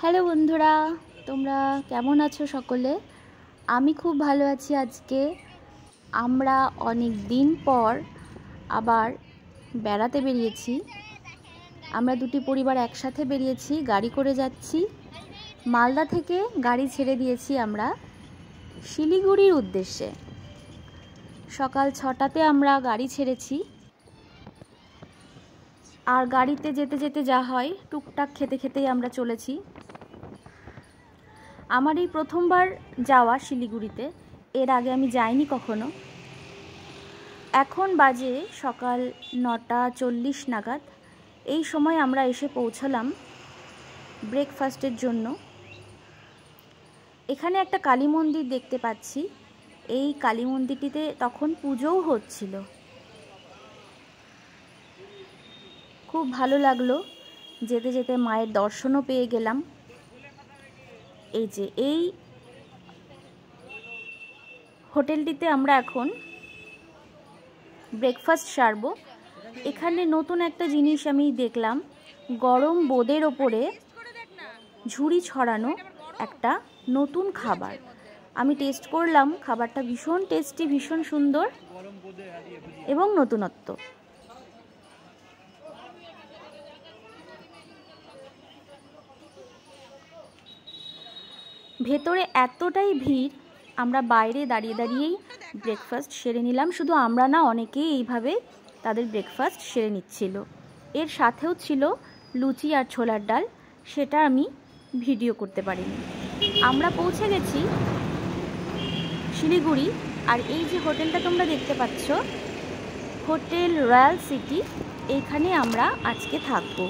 Hello বন্ধুরা, তোমরা কেমন আছো সকলে? আমি খুব ভালো আছি। আজকে আমরা অনেক দিন পর আবার বেড়াতে বেরিয়েছি। আমরা দুটি পরিবার একসাথে বেরিয়েছি, গাড়ি করে যাচ্ছি। মালদা থেকে গাড়ি ছেড়ে দিয়েছি আমরা শিলিগুড়ির উদ্দেশ্যে। সকাল 6টাতে আমরা গাড়ি ছেড়েছি। আর গাড়িতে যেতে যেতে যা হয়, টুকটাক খেতে খেতেই আমরা চলেছি। আমার এই প্রথমবার যাওয়া শিলিগুড়িতে, এর আগে আমি যাইনি কখনো। এখন বাজে সকাল 9:40 নাগাদ। এই সময় আমরা এসে পৌঁছলাম ব্রেকফাস্টের জন্য। এখানে একটা কালী মন্দির দেখতে পাচ্ছি। এই কালী মন্দিরটিতে তখন পুজোও হচ্ছিল। খুব ভালো লাগলো, যেতে যেতে মায়ের দর্শনও পেয়ে গেলাম। এই যে এই হোটেলটিতে আমরা এখন ব্রেকফাস্ট সারবো। এখানে নতুন একটা জিনিস আমি দেখলাম, গরম বোঁদের ওপরে ঝুড়ি ছড়ানো একটা নতুন খাবার। আমি টেস্ট করলাম, খাবারটা ভীষণ টেস্টি, ভীষণ সুন্দর এবং নতুনত্ব। ভেতরে এতটাই ভিড়, আমরা বাইরে দাঁড়িয়ে দাঁড়িয়েই ব্রেকফাস্ট সেরে নিলাম। শুধু আমরা না, অনেকেই এইভাবে তাদের ব্রেকফাস্ট সেরে নিচ্ছিল। এর সাথেও ছিল লুচি আর ছোলার ডাল, সেটা আমি ভিডিও করতে পারিনি। আমরা পৌঁছে গেছি শিলিগুড়ি। আর এই যে হোটেলটা তোমরা দেখতে পাচ্ছ, হোটেল রয়্যাল সিটি, এইখানে আমরা আজকে থাকবো।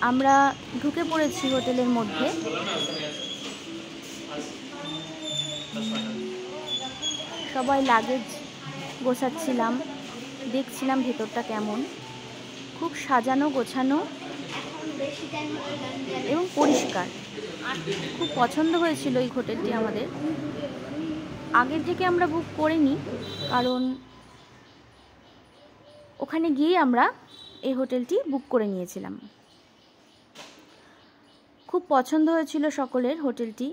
আমরা ঢুকে পড়েছি হোটেলের মধ্যে। সবাই লাগেজ গোছাচ্ছিলাম, দেখছিলাম ভেতরটা কেমন। খুব সাজানো গোছানো এবং পরিষ্কার। খুব পছন্দ হয়েছিল এই হোটেলটি আমাদের। আগে থেকে আমরা বুক করিনি, কারণ ওখানে গিয়ে আমরা এই হোটেলটি বুক করে নিয়েছিলাম। খুব পছন্দ হয়েছিল সকলের হোটেলটি।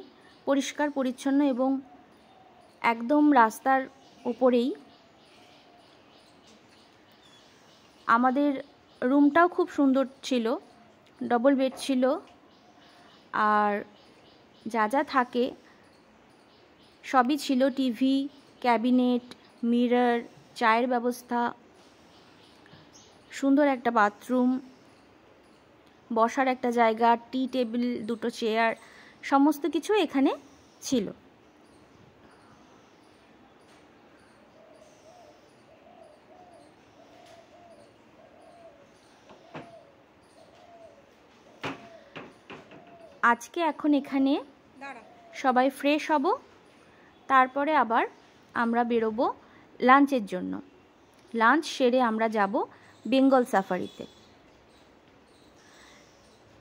পরিষ্কার পরিচ্ছন্ন এবং একদম রাস্তার ওপরেই। আমাদের রুমটাও খুব সুন্দর ছিল, ডবল বেড ছিল। আর যা যা থাকে সবই ছিল, টিভি, ক্যাবিনেট, মিরর, চায়ের ব্যবস্থা, সুন্দর একটা বাথরুম, বসার একটা জায়গা, টি টেবিল, দুটো চেয়ার, সমস্ত কিছু এখানে ছিল। আজকে এখন এখানে সবাই ফ্রেশ হব, তারপরে আবার আমরা বেরোবো লাঞ্চের জন্য। লাঞ্চ সেরে আমরা যাব বেঙ্গল সাফারিতে।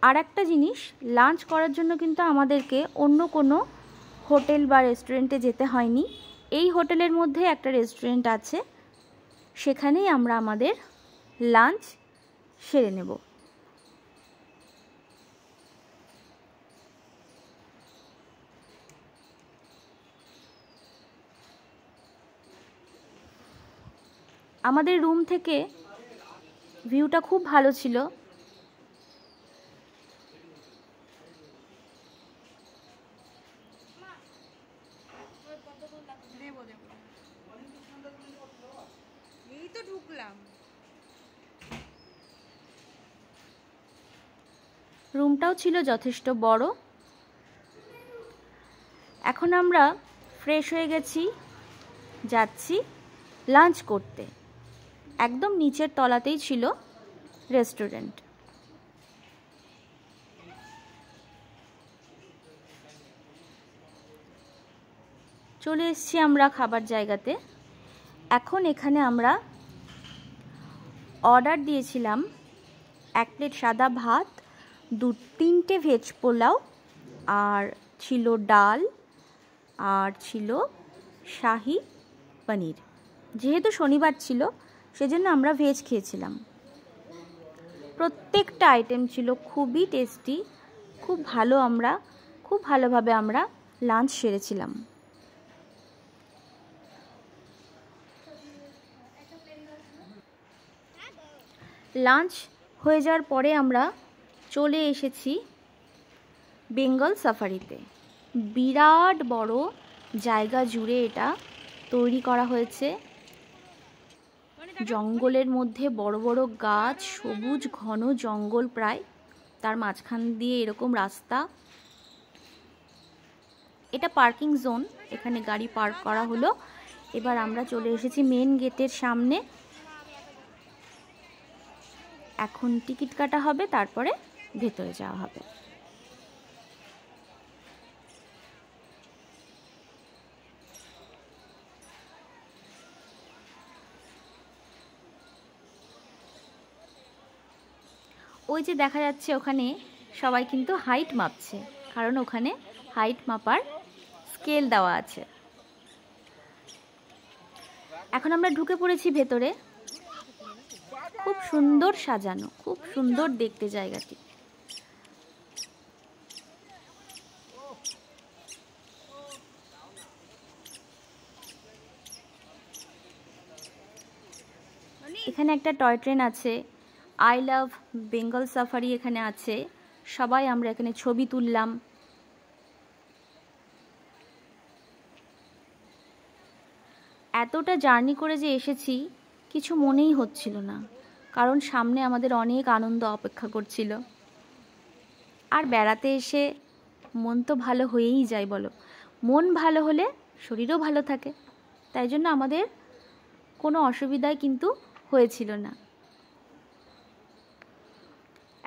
আর একটা জিনিস, লাঞ্চ করার জন্য কিন্তু আমাদেরকে অন্য কোনো হোটেল বা রেস্টুরেন্টে যেতে হয়নি। এই হোটেলের মধ্যে একটা রেস্টুরেন্ট আছে, সেখানেই আমরা আমাদের লাঞ্চ সেরে নেব। আমাদের রুম থেকে ভিউটা খুব ভালো ছিল। রুমটাও ছিল যথেষ্ট বড়। এখন আমরা ফ্রেশ হয়ে গেছি, যাচ্ছি লাঞ্চ করতে। একদম নিচের তলাতেই ছিল রেস্টুরেন্ট। চলে এসেছি আমরা খাবার জায়গাতে। এখন এখানে আমরা অর্ডার দিয়েছিলাম 1 প্লেট সাদা ভাত, 2-3টে ভেজ পোলাও, আর ছিল ডাল, আর ছিল শাহি পনির। যেহেতু শনিবার ছিল, সেজন্য আমরা ভেজ খেয়েছিলাম। প্রত্যেকটা আইটেম ছিল খুবই টেস্টি, খুব ভালোভাবে আমরা লাঞ্চ সেরেছিলাম। লাঞ্চ হয়ে যাওয়ার পরে আমরা চলে এসেছি বেঙ্গল সাফারিতে। বিরাট বড় জায়গা জুড়ে এটা তৈরি করা হয়েছে। জঙ্গলের মধ্যে বড় বড় গাছ, সবুজ ঘন জঙ্গল প্রায়, তার মাঝখান দিয়ে এরকম রাস্তা। এটা পার্কিং জোন, এখানে গাড়ি পার্ক করা হলো। এবার আমরা চলে এসেছি মেন গেটের সামনে। এখন টিকিট কাটা হবে, তারপরে ভেতরে যাওয়া হবে। ওই যে দেখা যাচ্ছে ওখানে সবাই কিন্তু হাইট মাপছে, কারণ ওখানে হাইট মাপার স্কেল দেওয়া আছে। এখন আমরা ঢুকে পড়েছি ভেতরে। খুব সুন্দর সাজানো, খুব সুন্দর দেখতে জায়গাটি। এখানে একটা টয় ট্রেন আছে, আই লাভ বেঙ্গল সাফারি এখানে আছে। সবাই আমরা এখানে ছবি তুললাম। এতটা জার্নি করে যে এসেছি কিছু মনেই হচ্ছিল না, কারণ সামনে আমাদের অনেক আনন্দ অপেক্ষা করছিল। আর বেড়াতে এসে মন তো ভালো হয়েই যায় বলো, মন ভালো হলে শরীরও ভালো থাকে। তাই জন্য আমাদের কোনো অসুবিধাই কিন্তু হয়েছিল না।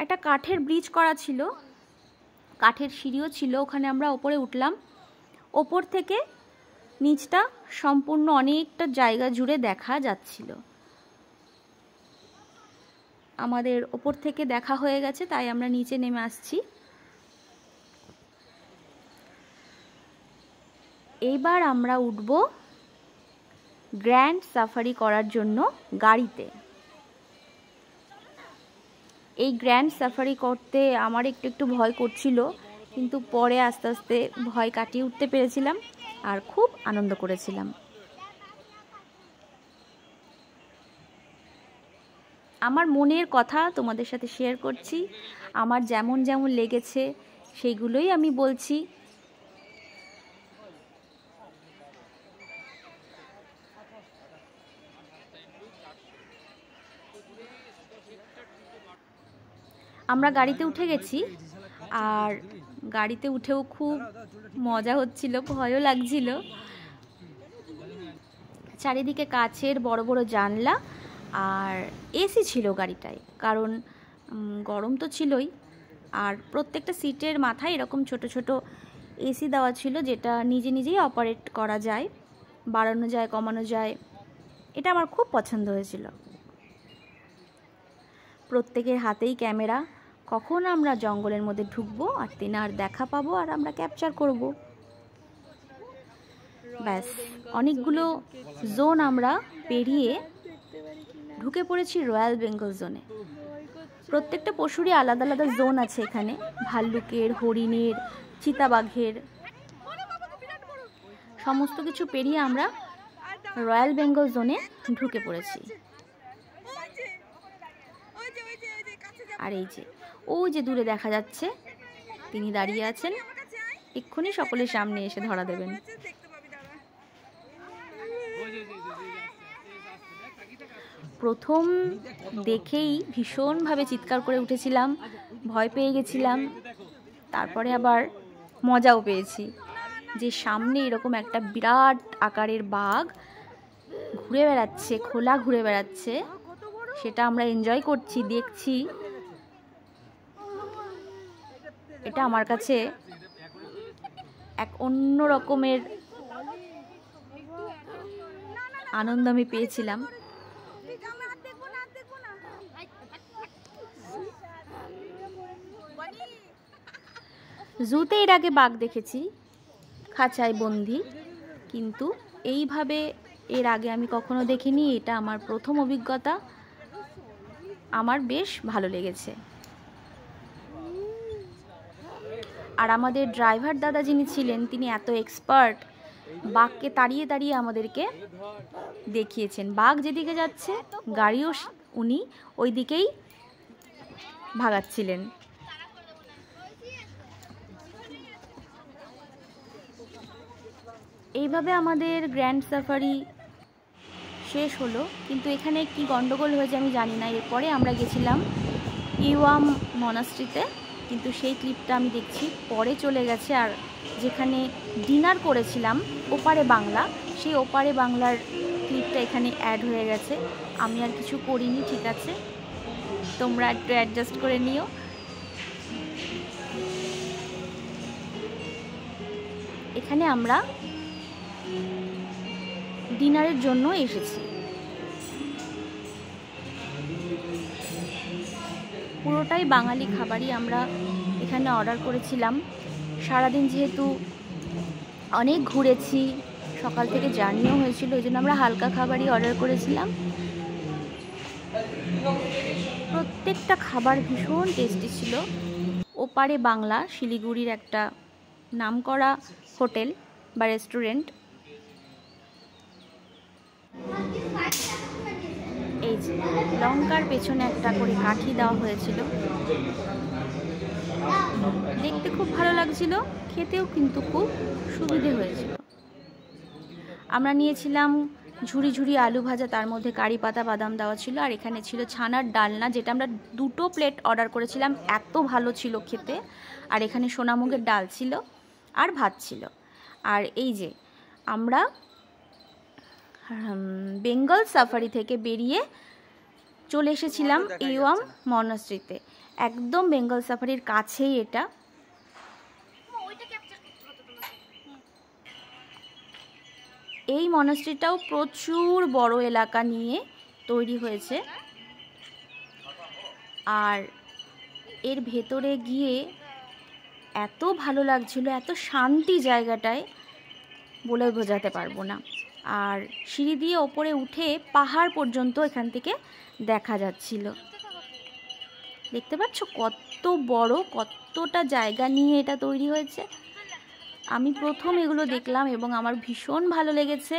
একটা কাঠের ব্রিজ করা ছিল, কাঠের সিঁড়িও ছিল, ওখানে আমরা ওপরে উঠলাম। ওপর থেকে নিচটা সম্পূর্ণ অনেকটা জায়গা জুড়ে দেখা যাচ্ছিল। আমাদের ওপর থেকে দেখা হয়ে গেছে, তাই আমরা নিচে নেমে আসছি। এইবার আমরা উঠব গ্র্যান্ড সাফারি করার জন্য গাড়িতে। এই গ্র্যান্ড সাফারি করতে আমার একটু ভয় করছিল, কিন্তু পরে আস্তে আস্তে ভয় কাটিয়ে উঠতে পেরেছিলাম আর খুব আনন্দ করেছিলাম। আমার মনের কথা তোমাদের সাথে শেয়ার করছি, আমার যেমন যেমন লেগেছে সেইগুলোই আমি বলছি। আমরা গাড়িতে উঠে গেছি, আর গাড়িতে উঠেও খুব মজা হচ্ছিল, ভয়ও লাগছিল। চারিদিকে কাচের বড় বড় জানলা, আর এসি ছিল গাড়িটায়, কারণ গরম তো ছিলই। আর প্রত্যেকটা সিটের মাথায় এরকম ছোট ছোট এসি দেওয়া ছিল, যেটা নিজে নিজেই অপারেট করা যায়, বাড়ানো যায়, কমানো যায়। এটা আমার খুব পছন্দ হয়েছিল। প্রত্যেকের হাতেই ক্যামেরা, কখন আমরা জঙ্গলের মধ্যে ঢুকবো আর তেনার দেখা পাবো আর আমরা ক্যাপচার করব। ব্যাস, অনেকগুলো জোন আমরা পেরিয়ে ঢুকে পড়েছি রয়্যাল বেঙ্গল জোনে। প্রত্যেকটা পশুরই আলাদা আলাদা জোন আছে এখানে, ভাল্লুকের, হরিণের, চিতাবাঘের, সমস্ত কিছু পেরিয়ে আমরা রয়্যাল বেঙ্গল জোনে ঢুকে পড়েছি। আর এই যে ওই যে দূরে দেখা যাচ্ছে তিনি দাঁড়িয়ে আছেন, এক্ষুনি সকলের সামনে এসে ধরা দেবেন। প্রথম দেখেই ভীষণভাবে চিৎকার করে উঠেছিলাম, ভয় পেয়ে গেছিলাম, তারপরে আবার মজাও পেয়েছি যে সামনে এরকম একটা বিরাট আকারের বাঘ ঘুরে বেড়াচ্ছে, খোলা ঘুরে বেড়াচ্ছে, সেটা আমরা এনজয় করছি, দেখছি। এটা আমার কাছে এক অন্য রকমের আনন্দ আমি পেয়েছিলাম। জুতে এর আগে বাঘ দেখেছি, খাঁচায় বন্দি, কিন্তু এইভাবে এর আগে আমি কখনো দেখিনি। এটা আমার প্রথম অভিজ্ঞতা। আমার বেশ ভালো লেগেছে। আর আমাদের ড্রাইভার দাদা যিনি ছিলেন তিনি এত এক্সপার্ট, বাঘকে তাড়িয়ে তাড়িয়ে আমাদেরকে দেখিয়েছেন। বাঘ যেদিকে যাচ্ছে গাড়িও উনি ওই দিকেই ভাগাচ্ছিলেন। এইভাবে আমাদের গ্র্যান্ড সাফারি শেষ হলো, কিন্তু এখানে কি গন্ডগোল হয়েছে আমি জানি না। এরপরে আমরা গেছিলাম ইওয়াম মনাস্ট্রিতে, কিন্তু সেই ক্লিপটা আমি দেখছি পরে চলে গেছে। আর যেখানে ডিনার করেছিলাম ওপারে বাংলা, সেই ওপারে বাংলার ক্লিপটা এখানে অ্যাড হয়ে গেছে। আমি আর কিছু করিনি, ঠিক আছে, তোমরা একটু অ্যাডজাস্ট করে নিও। এখানে আমরা ডিনারের জন্য এসেছি। পুরোটাই বাঙালি খাবারই আমরা এখানে অর্ডার করেছিলাম। সারাদিন যেহেতু অনেক ঘুরেছি, সকাল থেকে জার্নিও হয়েছিল, ওই জন্য আমরা হালকা খাবারই অর্ডার করেছিলাম। প্রত্যেকটা খাবার ভীষণ টেস্টি ছিল। ওপারে বাংলা শিলিগুড়ির একটা নামকরা হোটেল বা রেস্টুরেন্ট। এই যে লঙ্কার পেছনে একটা করে কাঠি দেওয়া হয়েছিল, দেখতে খুব ভালো লাগছিল, খেতেও কিন্তু খুব সুবিধে হয়েছিল। আমরা নিয়েছিলাম ঝুরি ঝুরি আলু ভাজা, তার মধ্যে কারি পাতা বাদাম দেওয়া ছিল। আর এখানে ছিল ছানার ডালনা, যেটা আমরা 2টো প্লেট অর্ডার করেছিলাম, এত ভালো ছিল খেতে। আর এখানে সোনামুগের ডাল ছিল আর ভাত ছিল। আর এই যে আমরা বেঙ্গল সাফারি থেকে বেরিয়ে চলে এসেছিলাম ইওয়াম মনাস্ট্রিতে। একদম বেঙ্গল সাফারির কাছেই এটা। এই মনাস্ট্রিটাও প্রচুর বড় এলাকা নিয়ে তৈরি হয়েছে। আর এর ভেতরে গিয়ে এত ভালো লাগছিল, এত শান্তি জায়গাটায়, বলে বোঝাতে পারবো না। আর সিঁড়ি দিয়ে ওপরে উঠে পাহাড় পর্যন্ত এখান থেকে দেখা যাচ্ছিল। দেখতে পাচ্ছ কত বড়, কতটা জায়গা নিয়ে এটা তৈরি হয়েছে। আমি প্রথম এগুলো দেখলাম এবং আমার ভীষণ ভালো লেগেছে।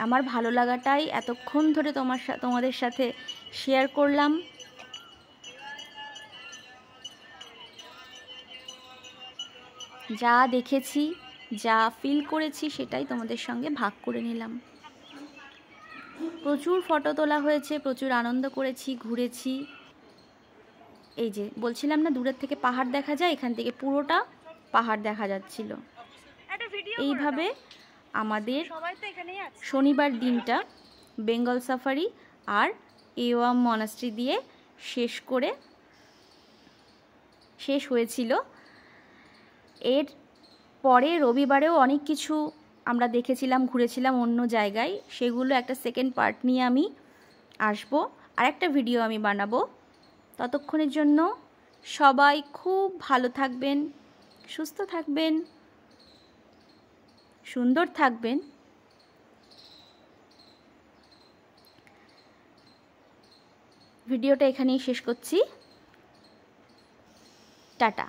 আমার ভালো লাগাটাই এতক্ষণ ধরে তোমাদের সাথে শেয়ার করলাম। যা দেখেছি, যা ফিল করেছি সেটাই তোমাদের সঙ্গে ভাগ করে নিলাম। প্রচুর ফটো তোলা হয়েছে, প্রচুর আনন্দ করেছি, ঘুরেছি। এই যে বলছিলাম না দূরের থেকে পাহাড় দেখা যায়, এখান থেকে পুরোটা পাহাড় দেখা যাচ্ছিল। এইভাবে আমাদের শনিবার দিনটা বেঙ্গল সাফারি আর ইওয়াম মনাস্ট্রি দিয়ে শেষ হয়েছিল। এর পরে রবিবারেও অনেক কিছু আমরা দেখেছিলাম, ঘুরেছিলাম অন্য জায়গায়। সেগুলো একটা সেকেন্ড পার্ট নিয়ে আমি আসবো, আর একটা ভিডিও আমি বানাবো। ততক্ষণের জন্য সবাই খুব ভালো থাকবেন, সুস্থ থাকবেন, সুন্দর থাকবেন। ভিডিওটা এখানেই শেষ করছি। টাটা।